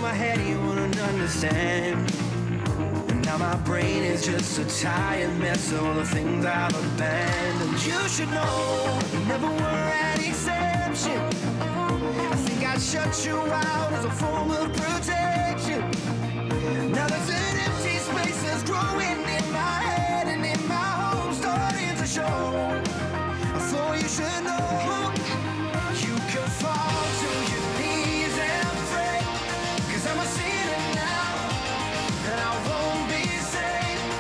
my head you wouldn't understand. And now my brain is just a tired mess of all the things I've abandoned. You should know, you never were an exception. I think I'd shut you out as a form of protection. Now there's an empty space that's growing in my head and in my home starting to show. I thought you should know you can fall to your knees and pray, 'cause I'm a sinner now and I won't be saved.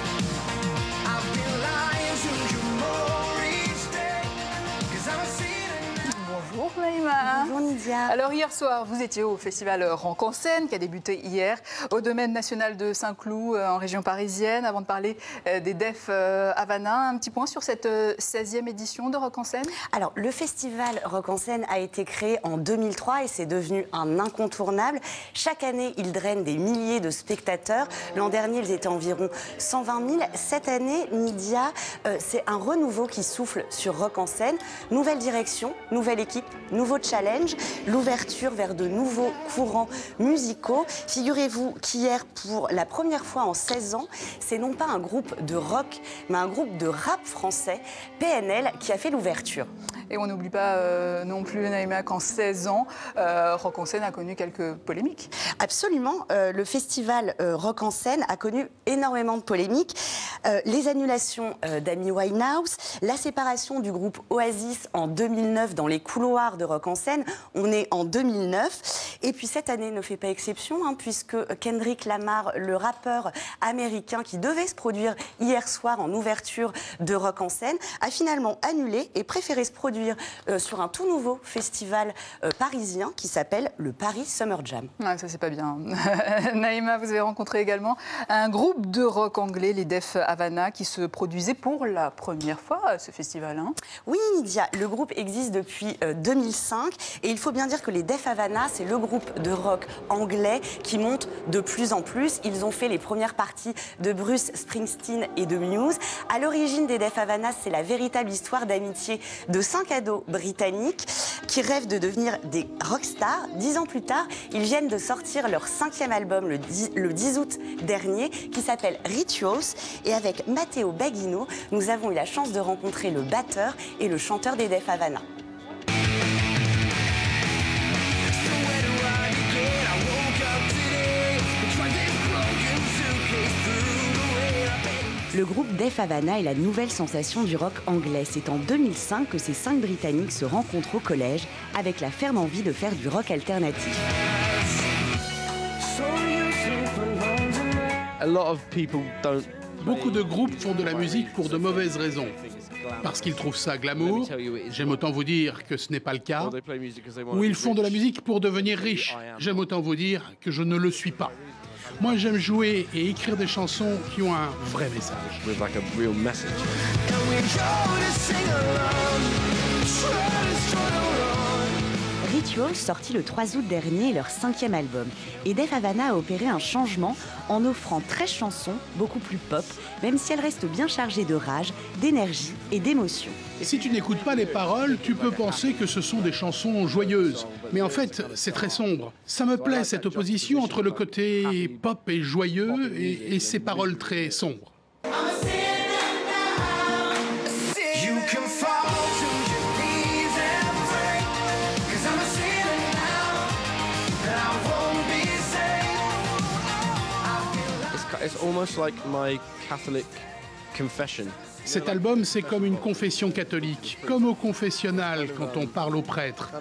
I've been lying to you more each day, 'cause I'm a sinner now. Bonjour Naïma. Bonjour Nidia. Alors hier soir, vous étiez au festival Rock en scène qui a débuté hier au domaine national de Saint-Cloud en région parisienne. Avant de parler des Def Havana, un petit point sur cette 16e édition de Rock en scène. Alors le festival Rock en scène a été créé en 2003 et c'est devenu un incontournable. Chaque année, il draine des milliers de spectateurs. L'an dernier, ils étaient environ 120 000. Cette année, Nidia, c'est un renouveau qui souffle sur Rock en scène. Nouvelle direction, nouvelle équipe, nouveau challenge, l'ouverture vers de nouveaux courants musicaux. Figurez-vous qu'hier, pour la première fois en 16 ans, c'est non pas un groupe de rock, mais un groupe de rap français, PNL, qui a fait l'ouverture. Et on n'oublie pas non plus, Naïma, qu'en 16 ans, Rock en scène a connu quelques polémiques. Absolument. Le festival Rock en scène a connu énormément de polémiques. Les annulations d'Amy Winehouse, la séparation du groupe Oasis en 2009 dans les couloirs de Rock en scène. On est en 2009. Et puis cette année ne fait pas exception, puisque Kendrick Lamar, le rappeur américain qui devait se produire hier soir en ouverture de Rock en scène, a finalement annulé et préféré se produire sur un tout nouveau festival parisien qui s'appelle le Paris Summer Jam. Ah, ça, c'est pas bien. Naïma, vous avez rencontré également un groupe de rock anglais, les Def Havana, qui se produisait pour la première fois à ce festival. Oui, Nidia, le groupe existe depuis 2005 et il faut bien dire que les Def Havana, c'est le groupe de rock anglais qui monte de plus en plus. Ils ont fait les premières parties de Bruce Springsteen et de Muse. À l'origine des Def Havana, c'est la véritable histoire d'amitié de 5 ados britanniques qui rêvent de devenir des rockstars. 10 ans plus tard, ils viennent de sortir leur 5e album le 10 août dernier qui s'appelle Rituals. Et avec Matteo Baghino, nous avons eu la chance de rencontrer le batteur et le chanteur des Def Havana. Le groupe Def Havana est la nouvelle sensation du rock anglais. C'est en 2005 que ces 5 Britanniques se rencontrent au collège avec la ferme envie de faire du rock alternatif. Beaucoup de groupes font de la musique pour de mauvaises raisons. Parce qu'ils trouvent ça glamour, j'aime autant vous dire que ce n'est pas le cas. Ou ils font de la musique pour devenir riches, j'aime autant vous dire que je ne le suis pas. Moi, j'aime jouer et écrire des chansons qui ont un vrai message. Rituals, sorti le 3 août dernier, est leur 5e album. Et Def Havana a opéré un changement en offrant 13 chansons, beaucoup plus pop, même si elles restent bien chargées de rage, d'énergie et d'émotion. Si tu n'écoutes pas les paroles, tu peux penser que ce sont des chansons joyeuses. Mais en fait, c'est très sombre. Ça me plaît, cette opposition entre le côté pop et joyeux et ces paroles très sombres. It's almost like my Catholic confession. Cet album, c'est comme une confession catholique, comme au confessionnal quand on parle au prêtre.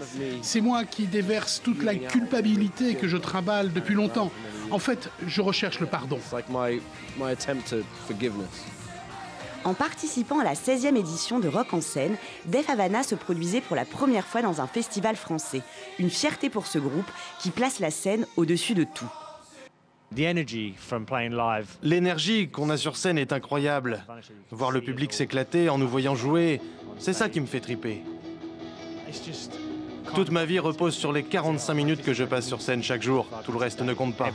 C'est moi qui déverse toute la culpabilité que je trimballe depuis longtemps. En fait, je recherche le pardon. En participant à la 16e édition de Rock en scène, Def Havana se produisait pour la première fois dans un festival français. Une fierté pour ce groupe qui place la scène au-dessus de tout. L'énergie qu'on a sur scène est incroyable. Voir le public s'éclater en nous voyant jouer, c'est ça qui me fait triper. Toute ma vie repose sur les 45 minutes que je passe sur scène chaque jour. Tout le reste ne compte pas.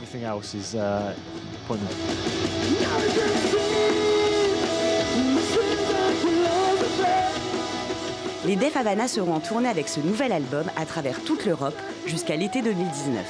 Les Def Havana seront en tournée avec ce nouvel album à travers toute l'Europe jusqu'à l'été 2019.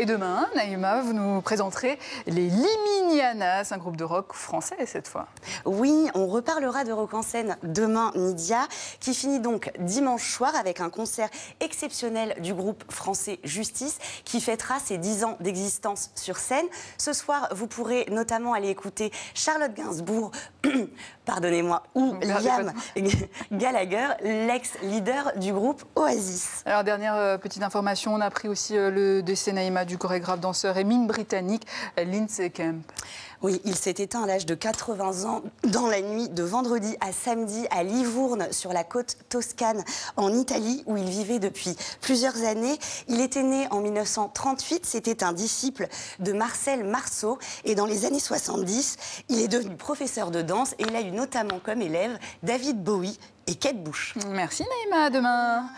Et demain, Naïma, vous nous présenterez les Liminianas, un groupe de rock français cette fois. Oui, on reparlera de rock en scène demain, Nidia, qui finit donc dimanche soir avec un concert exceptionnel du groupe français Justice, qui fêtera ses 10 ans d'existence sur scène. Ce soir, vous pourrez notamment aller écouter Charlotte Gainsbourg, pardonnez-moi, ou Liam Gallagher, l'ex-leader du groupe Oasis. Alors, dernière petite information, on a appris aussi le décès, Naïma, du chorégraphe, danseur et mime britannique Lindsay Kemp. Oui, il s'est éteint à l'âge de 80 ans dans la nuit de vendredi à samedi à Livourne, sur la côte toscane, en Italie, où il vivait depuis plusieurs années. Il était né en 1938, c'était un disciple de Marcel Marceau. Et dans les années 70, il est devenu professeur de danse et il a eu notamment comme élève David Bowie et Kate Bush. Merci Naïma, à demain.